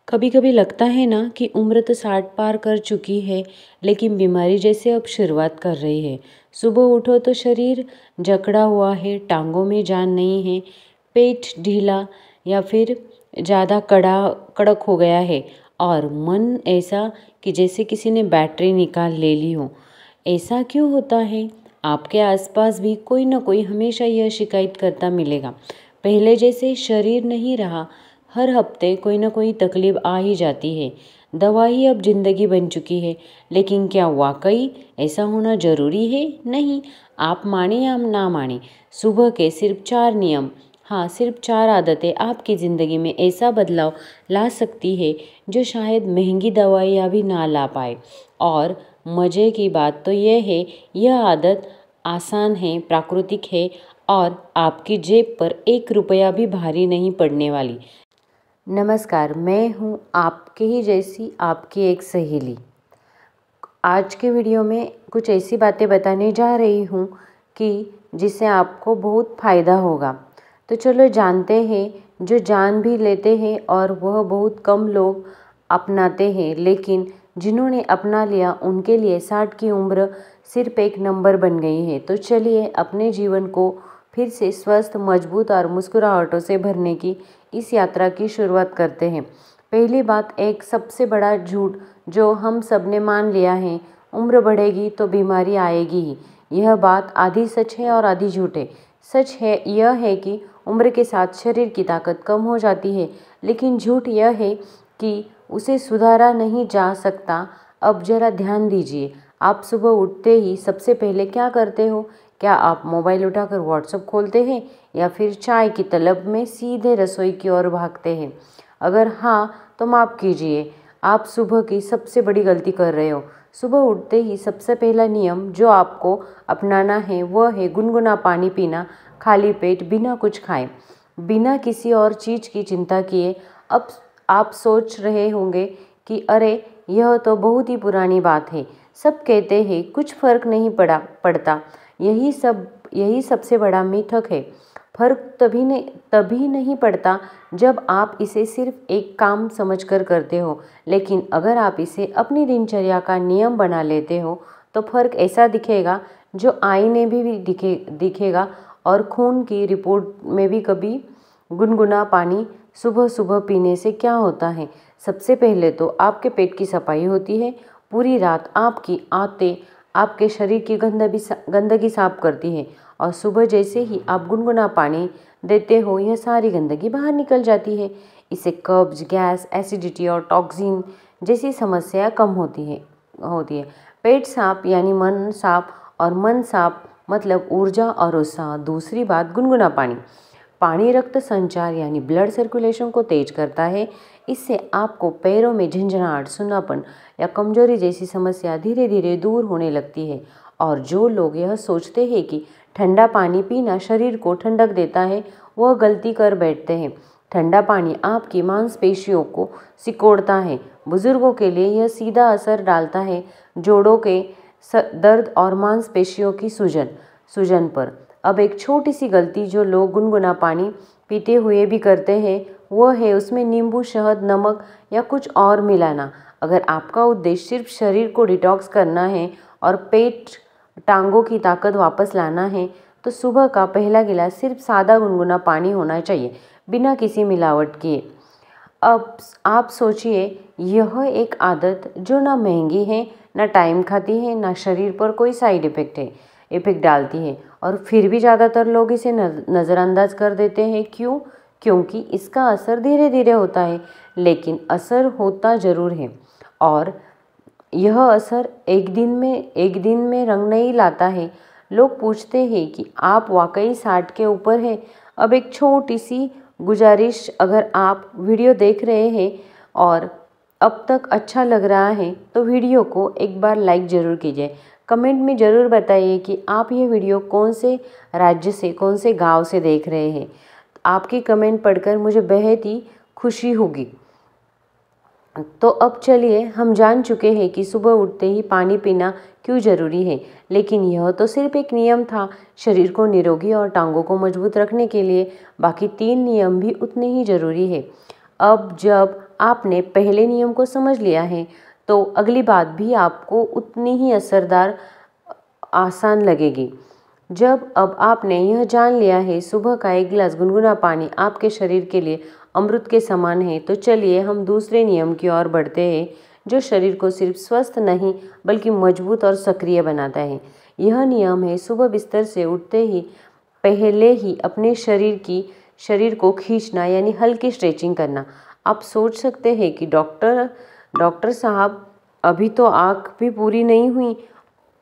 कभी कभी लगता है ना कि उम्र तो 60 पार कर चुकी है, लेकिन बीमारी जैसे अब शुरुआत कर रही है। सुबह उठो तो शरीर जकड़ा हुआ है, टांगों में जान नहीं है, पेट ढीला या फिर ज़्यादा कड़क हो गया है और मन ऐसा कि जैसे किसी ने बैटरी निकाल ले ली हो। ऐसा क्यों होता है? आपके आसपास भी कोई ना कोई हमेशा यह शिकायत करता मिलेगा। पहले जैसे शरीर नहीं रहा, हर हफ्ते कोई ना कोई तकलीफ आ ही जाती है। दवा ही अब जिंदगी बन चुकी है। लेकिन क्या वाकई ऐसा होना जरूरी है? नहीं। आप माने या ना माने, सुबह के सिर्फ 4 नियम, हाँ सिर्फ 4 आदतें आपकी ज़िंदगी में ऐसा बदलाव ला सकती है जो शायद महंगी दवाइयाँ भी ना ला पाए। और मज़े की बात तो यह है, यह आदत आसान है, प्राकृतिक है और आपकी जेब पर 1 रुपया भी भारी नहीं पड़ने वाली। नमस्कार, मैं हूँ आपके ही जैसी आपकी एक सहेली। आज के वीडियो में कुछ ऐसी बातें बताने जा रही हूँ कि जिससे आपको बहुत फ़ायदा होगा। तो चलो जानते हैं, जो जान भी लेते हैं और वह बहुत कम लोग अपनाते हैं, लेकिन जिन्होंने अपना लिया उनके लिए 60 की उम्र सिर्फ एक नंबर बन गई है। तो चलिए अपने जीवन को फिर से स्वस्थ, मजबूत और मुस्कुराहटों से भरने की इस यात्रा की शुरुआत करते हैं। पहली बात, एक सबसे बड़ा झूठ जो हम सब ने मान लिया है, उम्र बढ़ेगी तो बीमारी आएगी ही। यह बात आधी सच है और आधी झूठ है। सच है यह है कि उम्र के साथ शरीर की ताकत कम हो जाती है, लेकिन झूठ यह है कि उसे सुधारा नहीं जा सकता। अब जरा ध्यान दीजिए, आप सुबह उठते ही सबसे पहले क्या करते हो? क्या आप मोबाइल उठाकर व्हाट्सएप खोलते हैं या फिर चाय की तलब में सीधे रसोई की ओर भागते हैं? अगर हाँ, तो माफ़ कीजिए, आप सुबह की सबसे बड़ी गलती कर रहे हो। सुबह उठते ही सबसे पहला नियम जो आपको अपनाना है वह है गुनगुना पानी पीना, खाली पेट, बिना कुछ खाए, बिना किसी और चीज़ की चिंता किए। अब आप सोच रहे होंगे कि अरे यह तो बहुत ही पुरानी बात है, सब कहते हैं कुछ फ़र्क नहीं पड़ता। यही सबसे बड़ा मिथक है। फ़र्क तभी नहीं पड़ता जब आप इसे सिर्फ एक काम समझकर करते हो, लेकिन अगर आप इसे अपनी दिनचर्या का नियम बना लेते हो तो फ़र्क ऐसा दिखेगा जो आईने में भी दिखेगा और खून की रिपोर्ट में भी। कभी गुनगुना पानी सुबह सुबह पीने से क्या होता है? सबसे पहले तो आपके पेट की सफाई होती है। पूरी रात आपकी आंतें आपके शरीर की गंदगी साफ करती है और सुबह जैसे ही आप गुनगुना पानी देते हो, यह सारी गंदगी बाहर निकल जाती है। इससे कब्ज, गैस, एसिडिटी और टॉक्सिन जैसी समस्या कम होती है। पेट साफ यानी मन साफ और मन साफ मतलब ऊर्जा और उत्साह। दूसरी बात, गुनगुना पानी रक्त संचार यानी ब्लड सर्कुलेशन को तेज करता है। इससे आपको पैरों में झंझनाहट, सुन्नापन या कमजोरी जैसी समस्या धीरे धीरे दूर होने लगती है। और जो लोग यह सोचते हैं कि ठंडा पानी पीना शरीर को ठंडक देता है, वह गलती कर बैठते हैं। ठंडा पानी आपकी मांसपेशियों को सिकोड़ता है। बुजुर्गों के लिए यह सीधा असर डालता है जोड़ों के दर्द और मांसपेशियों की सूजन पर। अब एक छोटी सी गलती जो लोग गुनगुना पानी पीते हुए भी करते हैं, वह है उसमें नींबू, शहद, नमक या कुछ और मिलाना। अगर आपका उद्देश्य सिर्फ शरीर को डिटॉक्स करना है और पेट, टांगों की ताकत वापस लाना है, तो सुबह का पहला गिलास सिर्फ सादा गुनगुना पानी होना चाहिए, बिना किसी मिलावट किए। अब आप सोचिए, यह एक आदत जो ना महंगी है, ना टाइम खाती है, ना शरीर पर कोई साइड इफ़ेक्ट डालती है, और फिर भी ज़्यादातर लोग इसे नज़रअंदाज कर देते हैं। क्यों? क्योंकि इसका असर धीरे धीरे होता है, लेकिन असर होता ज़रूर है। और यह असर एक दिन में रंग नहीं लाता है। लोग पूछते हैं कि आप वाकई 60 के ऊपर हैं? अब एक छोटी सी गुजारिश, अगर आप वीडियो देख रहे हैं और अब तक अच्छा लग रहा है तो वीडियो को एक बार लाइक ज़रूर कीजिए। कमेंट में ज़रूर बताइए कि आप ये वीडियो कौन से राज्य से, कौन से गांव से देख रहे हैं। आपकी कमेंट पढ़कर मुझे बेहद ही खुशी होगी। तो अब चलिए, हम जान चुके हैं कि सुबह उठते ही पानी पीना क्यों ज़रूरी है, लेकिन यह तो सिर्फ एक नियम था। शरीर को निरोगी और टांगों को मजबूत रखने के लिए बाकी 3 नियम भी उतने ही ज़रूरी है। अब जब आपने पहले नियम को समझ लिया है तो अगली बात भी आपको उतनी ही असरदार आसान लगेगी। जब अब आपने यह जान लिया है सुबह का एक गिलास गुनगुना पानी आपके शरीर के लिए अमृत के समान है, तो चलिए हम दूसरे नियम की ओर बढ़ते हैं जो शरीर को सिर्फ स्वस्थ नहीं बल्कि मजबूत और सक्रिय बनाता है। यह नियम है सुबह बिस्तर से उठते ही पहले ही अपने शरीर को खींचना यानी हल्की स्ट्रेचिंग करना। आप सोच सकते हैं कि डॉक्टर साहब अभी तो आँख भी पूरी नहीं हुई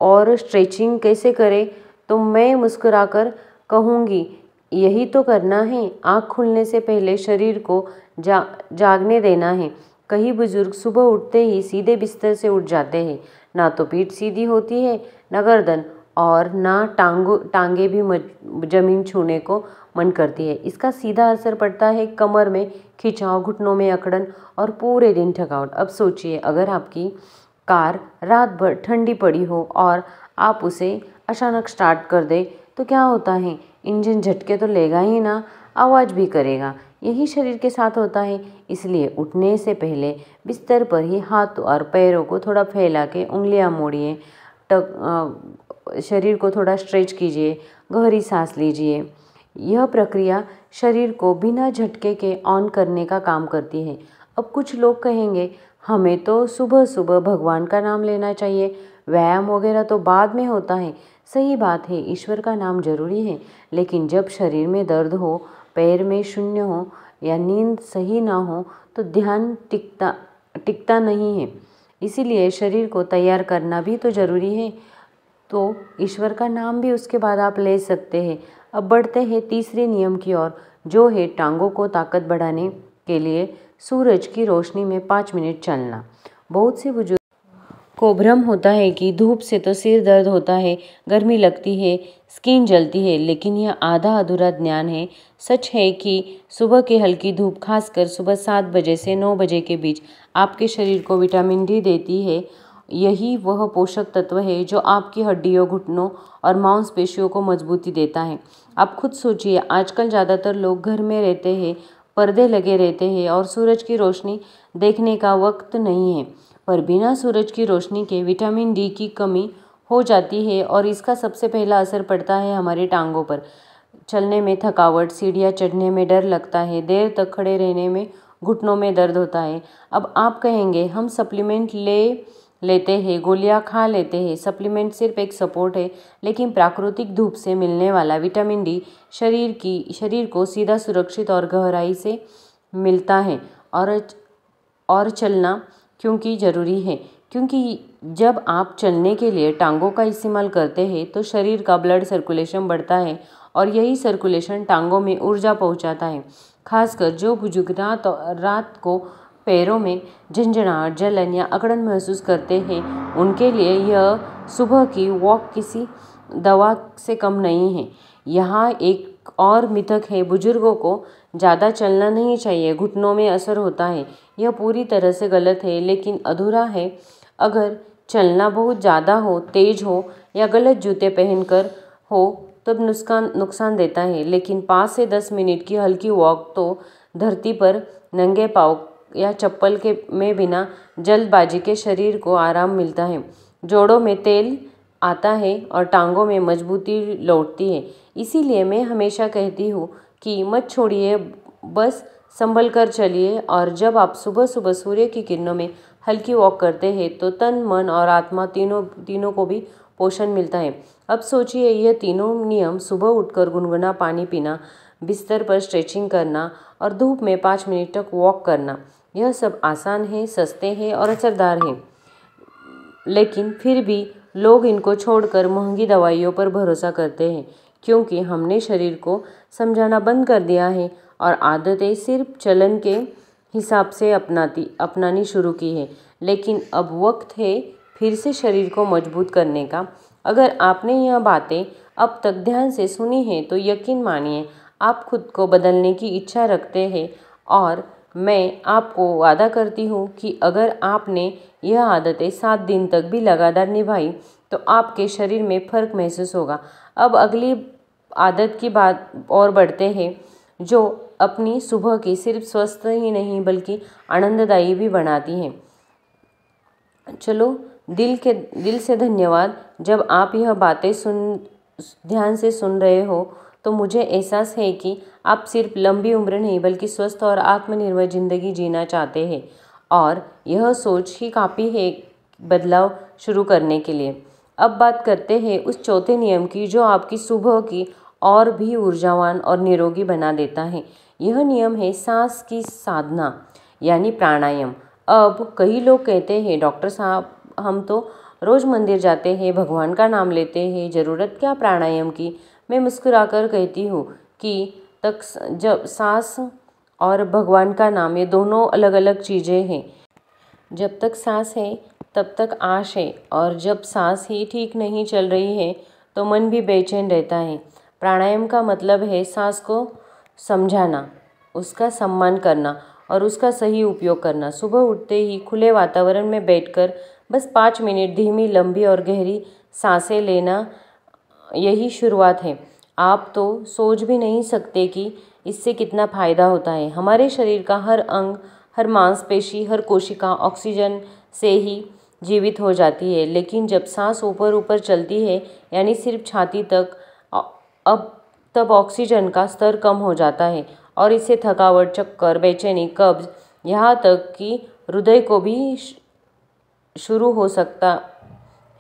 और स्ट्रेचिंग कैसे करें? तो मैं मुस्कुराकर कहूँगी यही तो करना है। आँख खुलने से पहले शरीर को जागने देना है। कई बुजुर्ग सुबह उठते ही सीधे बिस्तर से उठ जाते हैं। ना तो पीठ सीधी होती है, ना गर्दन, और ना टांगे भी जमीन छूने को मन करती है। इसका सीधा असर पड़ता है कमर में खिंचाव, घुटनों में अकड़न और पूरे दिन थकावट। अब सोचिए अगर आपकी कार रात भर ठंडी पड़ी हो और आप उसे अचानक स्टार्ट कर दे तो क्या होता है? इंजन झटके तो लेगा ही ना, आवाज़ भी करेगा। यही शरीर के साथ होता है। इसलिए उठने से पहले बिस्तर पर ही हाथ और पैरों को थोड़ा फैला के उंगलियां मोड़िए, शरीर को थोड़ा स्ट्रेच कीजिए, गहरी सांस लीजिए। यह प्रक्रिया शरीर को बिना झटके के ऑन करने का काम करती है। अब कुछ लोग कहेंगे हमें तो सुबह सुबह भगवान का नाम लेना चाहिए, व्यायाम वगैरह तो बाद में होता है। सही बात है, ईश्वर का नाम जरूरी है, लेकिन जब शरीर में दर्द हो, पैर में शून्य हो या नींद सही ना हो तो ध्यान टिकता नहीं है। इसीलिए शरीर को तैयार करना भी तो जरूरी है। तो ईश्वर का नाम भी उसके बाद आप ले सकते हैं। अब बढ़ते हैं तीसरे नियम की ओर, जो है टांगों को ताकत बढ़ाने के लिए सूरज की रोशनी में 5 मिनट चलना। बहुत से बुजुर्ग को भ्रम होता है कि धूप से तो सिर दर्द होता है, गर्मी लगती है, स्किन जलती है, लेकिन यह आधा अधूरा ज्ञान है। सच है कि सुबह की हल्की धूप, खासकर सुबह 7 बजे से 9 बजे के बीच, आपके शरीर को विटामिन डी देती है। यही वह पोषक तत्व है जो आपकी हड्डियों, घुटनों और मांसपेशियों को मजबूती देता है। आप खुद सोचिए, आजकल ज़्यादातर लोग घर में रहते हैं, पर्दे लगे रहते हैं और सूरज की रोशनी देखने का वक्त नहीं है। पर बिना सूरज की रोशनी के विटामिन डी की कमी हो जाती है और इसका सबसे पहला असर पड़ता है हमारे टांगों पर। चलने में थकावट, सीढ़ियाँ चढ़ने में डर लगता है, देर तक खड़े रहने में घुटनों में दर्द होता है। अब आप कहेंगे हम सप्लीमेंट लेते हैं, गोलियां खा लेते हैं। सप्लीमेंट सिर्फ एक सपोर्ट है, लेकिन प्राकृतिक धूप से मिलने वाला विटामिन डी शरीर को सीधा, सुरक्षित और गहराई से मिलता है। और चलना क्योंकि ज़रूरी है, क्योंकि जब आप चलने के लिए टांगों का इस्तेमाल करते हैं तो शरीर का ब्लड सर्कुलेशन बढ़ता है और यही सर्कुलेशन टांगों में ऊर्जा पहुंचाता है। खासकर जो बुजुर्ग रात को पैरों में झंझनाहट, जलन या अकड़न महसूस करते हैं, उनके लिए यह सुबह की वॉक किसी दवा से कम नहीं है। यहाँ एक और मिथक है, बुजुर्गों को ज़्यादा चलना नहीं चाहिए, घुटनों में असर होता है। यह पूरी तरह से गलत है, लेकिन अधूरा है। अगर चलना बहुत ज़्यादा हो, तेज हो या गलत जूते पहनकर हो तब नुकसान देता है, लेकिन 5 से 10 मिनट की हल्की वॉक तो धरती पर नंगे पाँव या चप्पल के में बिना जल्दबाजी के शरीर को आराम मिलता है। जोड़ों में तेल आता है और टांगों में मजबूती लौटती है। इसीलिए मैं हमेशा कहती हूँ कि मत छोड़िए, बस संभल कर चलिए। और जब आप सुबह सुबह सूर्य की किरणों में हल्की वॉक करते हैं तो तन, मन और आत्मा तीनों को भी पोषण मिलता है। अब सोचिए, यह तीनों नियम, सुबह उठकर गुनगुना पानी पीना, बिस्तर पर स्ट्रेचिंग करना और धूप में 5 मिनट तक वॉक करना, यह सब आसान है, सस्ते हैं और असरदार हैं। लेकिन फिर भी लोग इनको छोड़कर महंगी दवाइयों पर भरोसा करते हैं, क्योंकि हमने शरीर को समझाना बंद कर दिया है और आदतें सिर्फ चलन के हिसाब से अपनानी शुरू की है। लेकिन अब वक्त है फिर से शरीर को मजबूत करने का। अगर आपने यह बातें अब तक ध्यान से सुनी हैं तो यकीन मानिए आप खुद को बदलने की इच्छा रखते हैं, और मैं आपको वादा करती हूँ कि अगर आपने यह आदतें 7 दिन तक भी लगातार निभाई तो आपके शरीर में फ़र्क महसूस होगा। अब अगली आदत की बात और बढ़ते हैं, जो अपनी सुबह की सिर्फ स्वस्थ ही नहीं बल्कि आनंददायी भी बनाती हैं। चलो, दिल से धन्यवाद। जब आप यह बातें ध्यान से सुन रहे हो तो मुझे एहसास है कि आप सिर्फ लंबी उम्र नहीं बल्कि स्वस्थ और आत्मनिर्भर जिंदगी जीना चाहते हैं, और यह सोच ही काफ़ी है बदलाव शुरू करने के लिए। अब बात करते हैं उस चौथे नियम की जो आपकी सुबह की और भी ऊर्जावान और निरोगी बना देता है। यह नियम है सांस की साधना, यानी प्राणायाम। अब कई लोग कहते हैं, डॉक्टर साहब हम तो रोज़ मंदिर जाते हैं, भगवान का नाम लेते हैं, ज़रूरत क्या प्राणायाम की। मैं मुस्कुराकर कहती हूँ कि जब सांस और भगवान का नाम, ये दोनों अलग अलग चीज़ें हैं। जब तक सांस है तब तक आश है, और जब सांस ही ठीक नहीं चल रही है तो मन भी बेचैन रहता है। प्राणायाम का मतलब है सांस को समझाना, उसका सम्मान करना और उसका सही उपयोग करना। सुबह उठते ही खुले वातावरण में बैठकर बस 5 मिनट धीमी, लंबी और गहरी सांसें लेना, यही शुरुआत है। आप तो सोच भी नहीं सकते कि इससे कितना फ़ायदा होता है। हमारे शरीर का हर अंग, हर मांसपेशी, हर कोशिका ऑक्सीजन से ही जीवित हो जाती है, लेकिन जब सांस ऊपर ऊपर चलती है, यानी सिर्फ छाती तक, तब ऑक्सीजन का स्तर कम हो जाता है और इससे थकावट, चक्कर, बेचैनी, कब्ज, यहाँ तक कि हृदय को भी शुरू हो सकता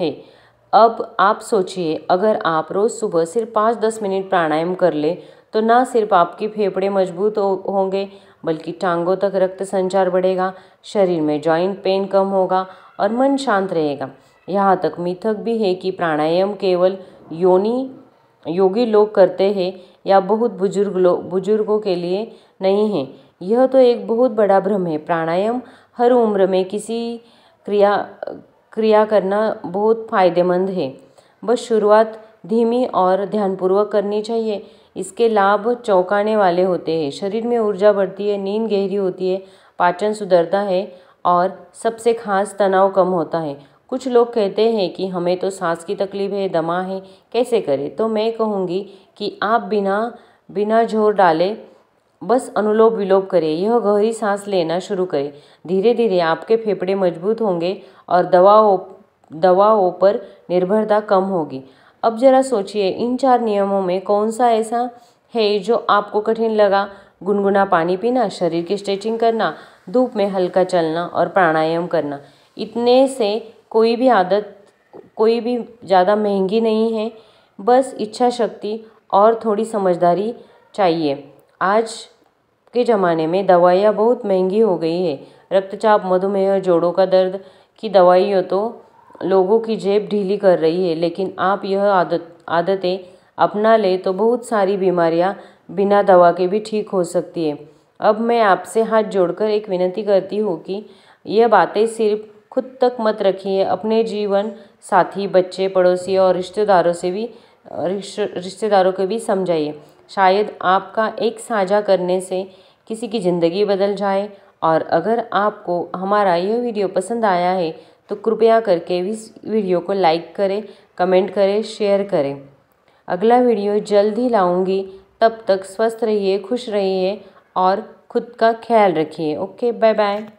है। अब आप सोचिए, अगर आप रोज़ सुबह सिर्फ 5-10 मिनट प्राणायाम कर ले तो ना सिर्फ आपके फेफड़े मजबूत होंगे बल्कि टांगों तक रक्त संचार बढ़ेगा, शरीर में जॉइंट पेन कम होगा और मन शांत रहेगा। यहाँ तक मिथक भी है कि प्राणायाम केवल योगी लोग करते हैं या बहुत बुजुर्गों के लिए नहीं है। यह तो एक बहुत बड़ा भ्रम है। प्राणायाम हर उम्र में किसी क्रिया करना बहुत फायदेमंद है। बस शुरुआत धीमी और ध्यानपूर्वक करनी चाहिए। इसके लाभ चौंकाने वाले होते हैं। शरीर में ऊर्जा बढ़ती है, नींद गहरी होती है, पाचन सुधरता है और सबसे खास तनाव कम होता है। कुछ लोग कहते हैं कि हमें तो सांस की तकलीफ है, दमा है, कैसे करें? तो मैं कहूँगी कि आप बिना जोर डाले बस अनुलोम विलोम करें। यह गहरी सांस लेना शुरू करें। धीरे धीरे आपके फेफड़े मजबूत होंगे और दवाओं पर निर्भरता कम होगी। अब जरा सोचिए, इन 4 नियमों में कौन सा ऐसा है जो आपको कठिन लगा? गुनगुना पानी पीना, शरीर की स्ट्रेचिंग करना, धूप में हल्का चलना और प्राणायाम करना। इतने से कोई भी ज़्यादा महंगी नहीं है। बस इच्छा शक्ति और थोड़ी समझदारी चाहिए। आज के ज़माने में दवाइयाँ बहुत महंगी हो गई है। रक्तचाप, मधुमेह, जोड़ों का दर्द की दवाइयाँ तो लोगों की जेब ढीली कर रही है, लेकिन आप यह आदतें अपना ले तो बहुत सारी बीमारियां बिना दवा के भी ठीक हो सकती है। अब मैं आपसे हाथ जोड़कर एक विनती करती हूँ कि यह बातें सिर्फ खुद तक मत रखिए, अपने जीवन साथी, बच्चे, पड़ोसी और रिश्तेदारों को भी समझाइए। शायद आपका एक साझा करने से किसी की ज़िंदगी बदल जाए। और अगर आपको हमारा यह वीडियो पसंद आया है तो कृपया करके इस वीडियो को लाइक करें, कमेंट करें, शेयर करें। अगला वीडियो जल्द ही लाऊंगी। तब तक स्वस्थ रहिए, खुश रहिए और खुद का ख्याल रखिए। Okay, bye bye.